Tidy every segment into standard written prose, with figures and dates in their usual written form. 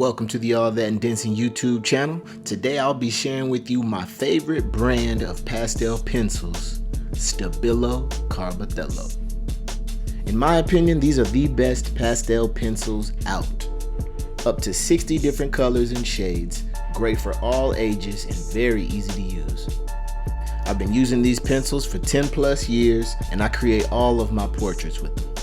Welcome to the All That and Dancing YouTube channel. Today I'll be sharing with you my favorite brand of pastel pencils, STABILO CARBOTHELLO. In my opinion, these are the best pastel pencils out. Up to 60 different colors and shades, great for all ages and very easy to use. I've been using these pencils for 10 plus years and I create all of my portraits with them.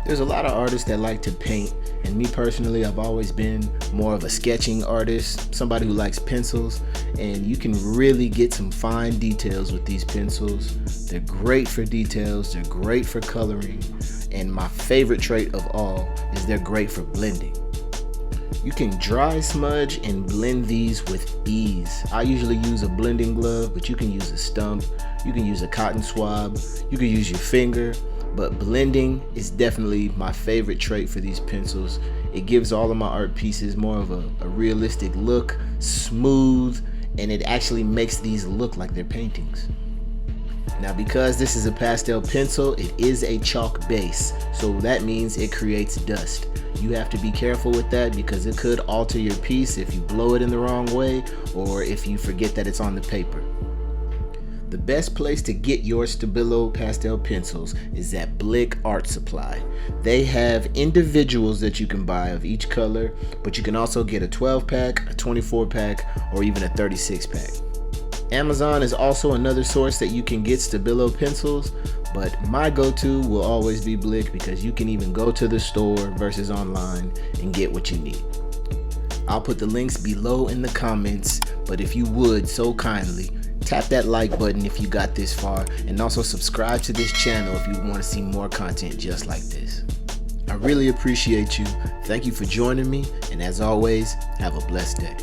There's a lot of artists that like to paint, and me personally, I've always been more of a sketching artist, somebody who likes pencils, and you can really get some fine details with these pencils. They're great for details, they're great for coloring, and my favorite trait of all is they're great for blending. You can dry smudge and blend these with ease. I usually use a blending glove, but you can use a stump, you can use a cotton swab, you can use your finger. But blending is definitely my favorite trait for these pencils. It gives all of my art pieces more of a realistic look, smooth, and it actually makes these look like they're paintings. Now, because this is a pastel pencil, it is a chalk base, so that means it creates dust. You have to be careful with that because it could alter your piece if you blow it in the wrong way or if you forget that it's on the paper. The best place to get your STABILO pastel pencils is at Blick Art Supply. They have individuals that you can buy of each color, but you can also get a 12 pack, a 24 pack, or even a 36 pack. Amazon is also another source that you can get STABILO pencils, but my go-to will always be Blick because you can even go to the store versus online and get what you need. I'll put the links below in the comments, but if you would so kindly, tap that like button if you got this far, and also subscribe to this channel if you want to see more content just like this. I really appreciate you. Thank you for joining me, and as always, have a blessed day.